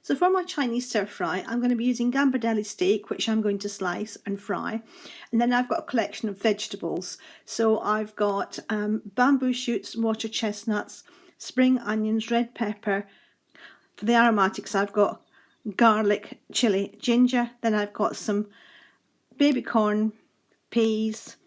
So for my Chinese stir fry, I'm going to be using Gambardeli steak, which I'm going to slice and fry. And then I've got a collection of vegetables. So I've got bamboo shoots, water chestnuts, spring onions, red pepper. For the aromatics, I've got garlic, chilli, ginger. Then I've got some baby corn, peas.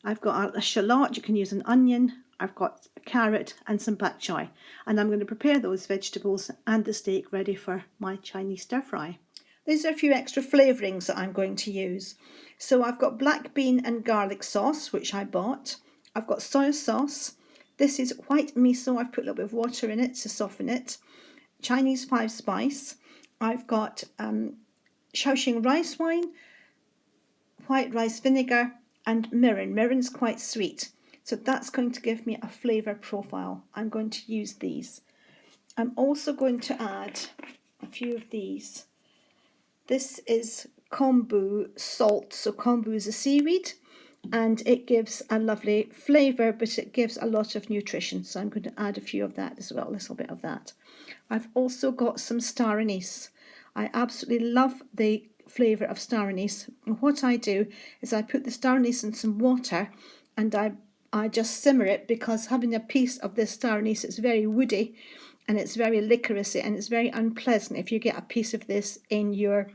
I've got a shallot, you can use an onion. I've got a carrot and some bok choy. And I'm going to prepare those vegetables and the steak ready for my Chinese stir fry. These are a few extra flavourings that I'm going to use. So I've got black bean and garlic sauce, which I bought. I've got soy sauce. This is white miso. I've put a little bit of water in it to soften it. Chinese 5 spice. I've got Shaoxing rice wine, white rice vinegar, and mirin. Mirin's quite sweet, so that's going to give me a flavour profile. I'm going to use these. I'm also going to add a few of these. This is Kombu Salt. So kombu is a seaweed and it gives a lovely flavour, but it gives a lot of nutrition. So I'm going to add a few of that as well, a little bit of that. I've also got some star anise. I absolutely love the flavour of star anise. And what I do is I put the star anise in some water and I just simmer it, because having a piece of this star anise is very woody and it's very licoricey and it's very unpleasant if you get a piece of this in your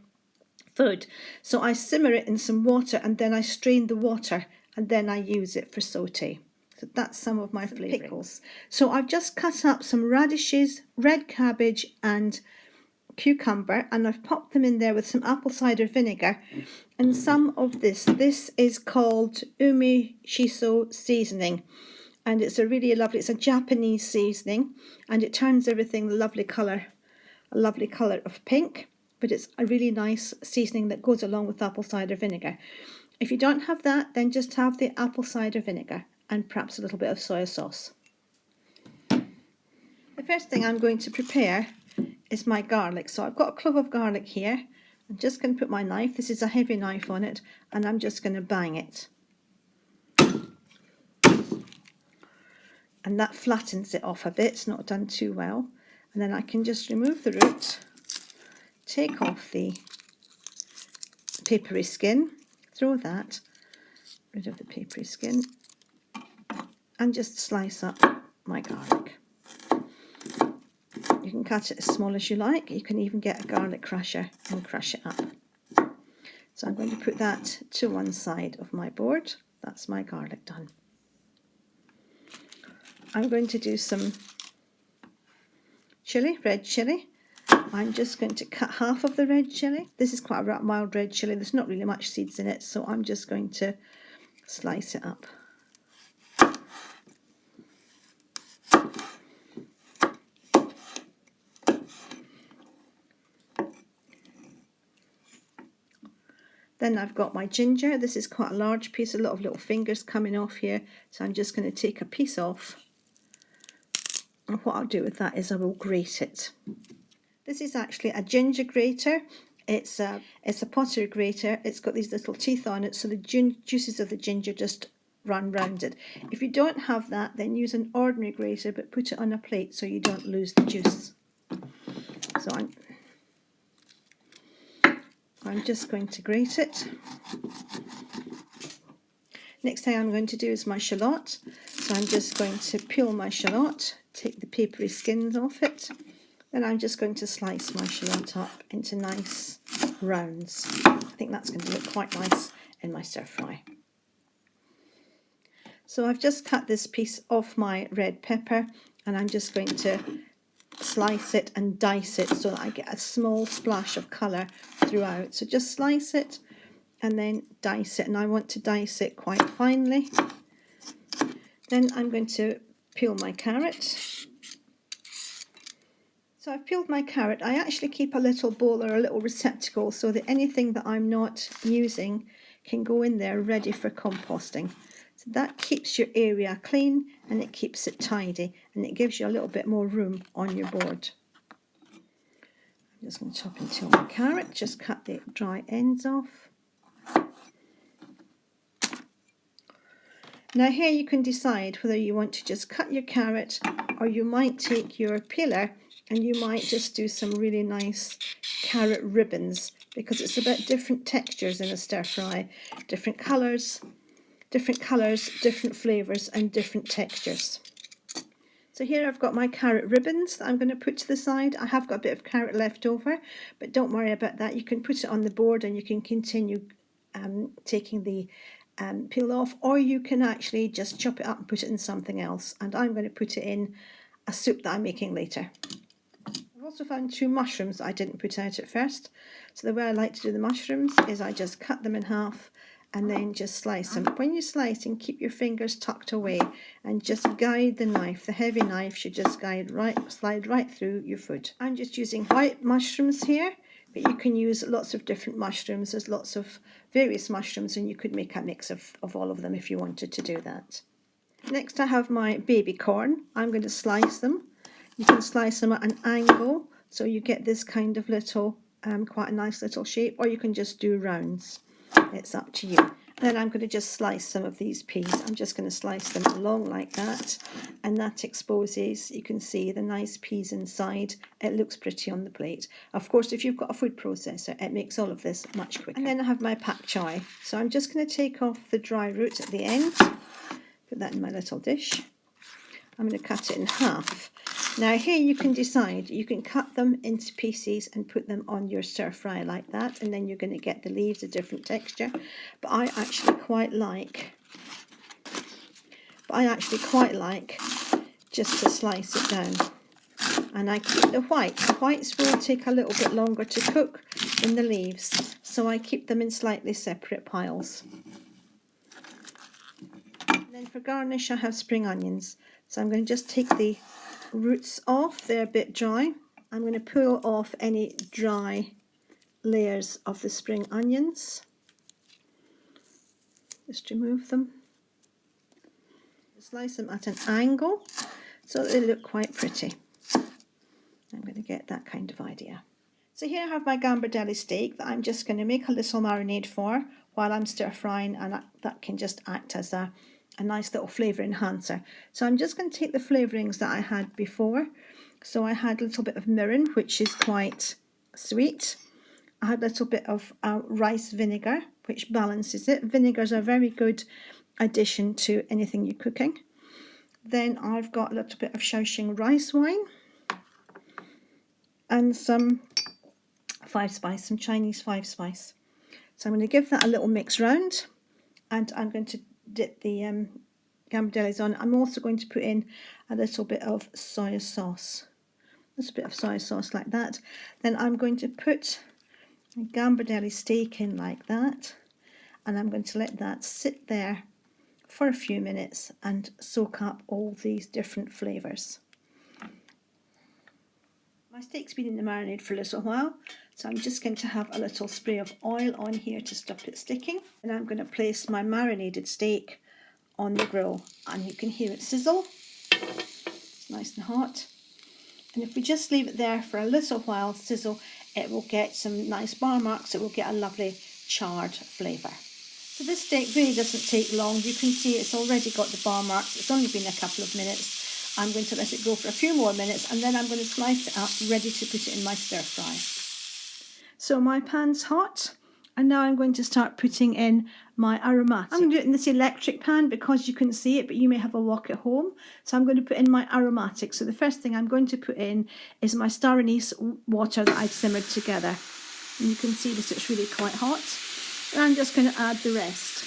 food. So I simmer it in some water and then I strain the water and then I use it for sauté. So that's some of my pickles. So I've just cut up some radishes, red cabbage and cucumber, and I've popped them in there with some apple cider vinegar and some of this. This is called umi shiso seasoning, and it's a really lovely, it's a Japanese seasoning, and it turns everything a lovely colour of pink, but it's a really nice seasoning that goes along with apple cider vinegar. If you don't have that, then just have the apple cider vinegar and perhaps a little bit of soy sauce. The first thing I'm going to prepare is my garlic. So I've got a clove of garlic here. I'm just going to put my knife, this is a heavy knife on it, and I'm just going to bang it. And that flattens it off a bit, it's not done too well. And then I can just remove the root, take off the papery skin, throw that, rid of the papery skin, and just slice up my garlic. You can cut it as small as you like. You can even get a garlic crusher and crush it up. So I'm going to put that to one side of my board. That's my garlic done. I'm going to do some chilli, red chilli. I'm just going to cut half of the red chilli. This is quite a mild red chilli. There's not really much seeds in it, so I'm just going to slice it up. Then I've got my ginger. This is quite a large piece, a lot of little fingers coming off here. So I'm just going to take a piece off. And what I'll do with that is I will grate it. This is actually a ginger grater. It's a pottery grater. It's got these little teeth on it, so the juices of the ginger just run round it. If you don't have that, then use an ordinary grater, but put it on a plate so you don't lose the juice. So I'm just going to grate it. Next thing I'm going to do is my shallot. So I'm just going to peel my shallot, take the papery skins off it. Then I'm just going to slice my shallot up into nice rounds. I think that's going to look quite nice in my stir fry. So I've just cut this piece off my red pepper and I'm just going to slice it and dice it so that I get a small splash of colour throughout. So just slice it and then dice it, and I want to dice it quite finely. Then I'm going to peel my carrot. So I've peeled my carrot. I actually keep a little bowl or a little receptacle so that anything that I'm not using can go in there ready for composting. So that keeps your area clean and it keeps it tidy and it gives you a little bit more room on your board. I'm just going to chop into my carrot, just cut the dry ends off. Now here you can decide whether you want to just cut your carrot or you might take your peeler and you might just do some really nice carrot ribbons, because it's about different textures in a stir fry, different colours, different flavours and different textures. So here I've got my carrot ribbons that I'm going to put to the side. I have got a bit of carrot left over, but don't worry about that. You can put it on the board and you can continue taking the peel off, or you can actually just chop it up and put it in something else. And I'm going to put it in a soup that I'm making later. I've also found 2 mushrooms that I didn't put out at first. So the way I like to do the mushrooms is I just cut them in half and then just slice them. When you're slicing, keep your fingers tucked away and just guide the knife. The heavy knife should just slide right through your food. I'm just using white mushrooms here, but you can use lots of different mushrooms. There's lots of various mushrooms, and you could make a mix of all of them if you wanted to do that. Next I have my baby corn. I'm going to slice them. You can slice them at an angle so you get this kind of little, quite a nice little shape, or you can just do rounds. It's up to you. And then I'm going to just slice some of these peas. I'm just going to slice them along like that, and that exposes, you can see the nice peas inside. It looks pretty on the plate. Of course, if you've got a food processor, it makes all of this much quicker. And then I have my pak choi. So I'm just going to take off the dry root at the end, put that in my little dish. I'm going to cut it in half. Now here you can decide, you can cut them into pieces and put them on your stir fry like that, and then you're going to get the leaves a different texture. But I actually quite like just to slice it down. And I keep the whites. The whites will take a little bit longer to cook than the leaves, so I keep them in slightly separate piles. And then for garnish I have spring onions. So I'm going to just take the roots off. They're a bit dry. I'm going to pull off any dry layers of the spring onions. Just remove them. Slice them at an angle so that they look quite pretty. I'm going to get that kind of idea. So here I have my Gambardeli steak that I'm just going to make a little marinade for while I'm stir frying, and that can just act as a nice little flavour enhancer. So I'm just going to take the flavourings that I had before. So I had a little bit of mirin, which is quite sweet. I had a little bit of rice vinegar, which balances it. Vinegars are a very good addition to anything you're cooking. Then I've got a little bit of Shaoxing rice wine and some 5-spice, some Chinese 5-spice. So I'm going to give that a little mix round, and I'm going to dip the gambardelis on. I'm also going to put in a little bit of soy sauce. Just a bit of soy sauce like that. Then I'm going to put a Gambardeli steak in like that, and I'm going to let that sit there for a few minutes and soak up all these different flavours. My steak's been in the marinade for a little while, so I'm just going to have a little spray of oil on here to stop it sticking. And I'm going to place my marinated steak on the grill, and you can hear it sizzle. It's nice and hot. And if we just leave it there for a little while sizzle, it will get some nice bar marks. It will get a lovely charred flavour. So this steak really doesn't take long. You can see it's already got the bar marks. It's only been a couple of minutes. I'm going to let it go for a few more minutes, and then I'm going to slice it up, ready to put it in my stir fry. So my pan's hot, and now I'm going to start putting in my aromatics. I'm going to do it in this electric pan because you couldn't see it, but you may have a wok at home. So I'm going to put in my aromatics. So the first thing I'm going to put in is my star anise water that I've simmered together. And you can see that it's really quite hot. And I'm just going to add the rest.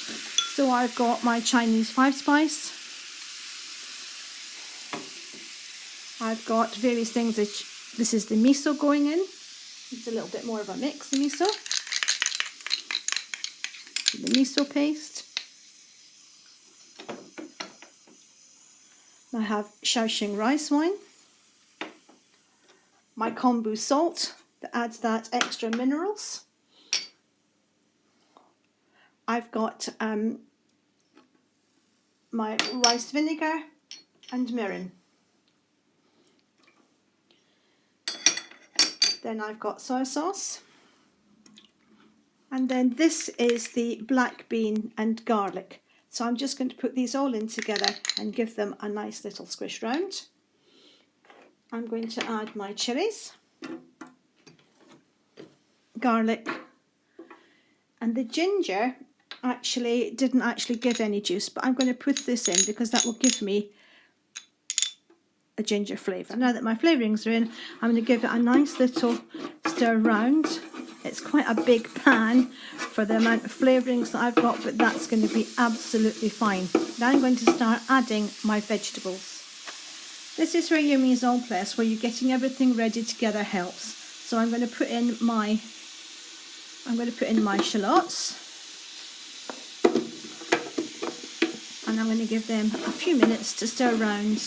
So I've got my Chinese 5-spice. I've got various things. This is the miso going in. It's a little bit more of a mix, the miso. The miso paste. I have Shaoxing rice wine. My Kombu salt that adds that extra minerals. I've got my rice vinegar and mirin. Then I've got soy sauce. And then this is the black bean and garlic. So I'm just going to put these all in together and give them a nice little squish round. I'm going to add my chilies, garlic, and the ginger didn't actually give any juice, but I'm going to put this in because that will give me a ginger flavour. Now that my flavourings are in, I'm going to give it a nice little stir round. It's quite a big pan for the amount of flavourings that I've got, but that's going to be absolutely fine. Now I'm going to start adding my vegetables. This is where your mise en place, where you're getting everything ready together, helps. So I'm going to put in my shallots, and I'm going to give them a few minutes to stir around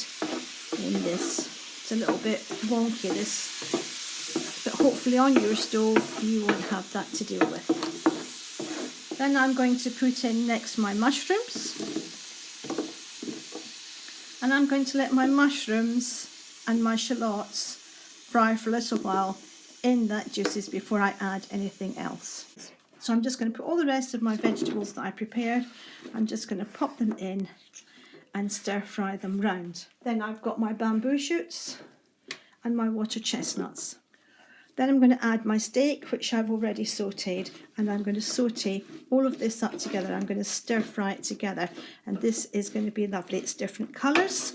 in this. It's a little bit wonky, this, but hopefully on your stove you won't have that to deal with. Then I'm going to put in next my mushrooms, and I'm going to let my mushrooms and my shallots fry for a little while in that juices before I add anything else. So I'm just going to put all the rest of my vegetables that I prepared, I'm just going to pop them in and stir fry them round. Then I've got my bamboo shoots and my water chestnuts. Then I'm going to add my steak, which I've already sauteed, and I'm going to saute all of this up together. I'm going to stir fry it together, and this is going to be lovely. It's different colours,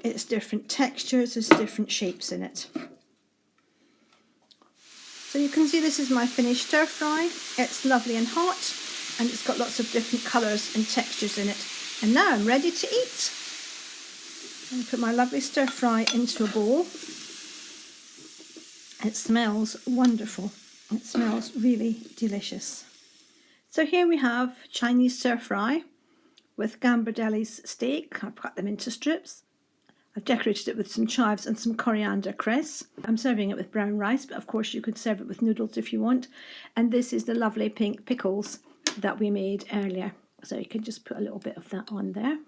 it's different textures, there's different shapes in it. So you can see this is my finished stir fry. It's lovely and hot, and it's got lots of different colours and textures in it. And now I'm ready to eat. I'm going to put my lovely stir fry into a bowl. It smells wonderful. It smells really delicious. So here we have Chinese stir fry with Gambardeli's steak. I've cut them into strips. I've decorated it with some chives and some coriander cress. I'm serving it with brown rice, but of course you could serve it with noodles if you want. And this is the lovely pink pickles that we made earlier. So you can just put a little bit of that on there.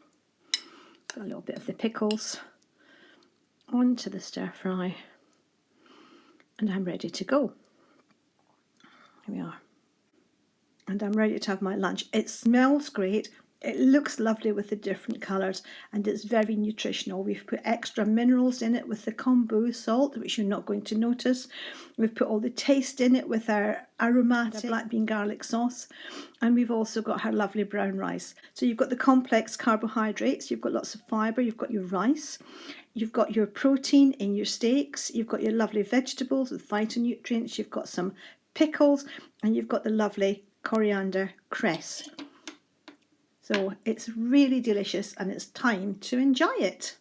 Put a little bit of the pickles onto the stir fry. And I'm ready to go. Here we are. And I'm ready to have my lunch. It smells great. It looks lovely with the different colours, and it's very nutritional. We've put extra minerals in it with the Kombu Salt, which you're not going to notice. We've put all the taste in it with our aromatic black bean garlic sauce, and we've also got our lovely brown rice. So you've got the complex carbohydrates, you've got lots of fibre, you've got your rice, you've got your protein in your steaks, you've got your lovely vegetables with phytonutrients, you've got some pickles, and you've got the lovely coriander cress. So it's really delicious, and it's time to enjoy it.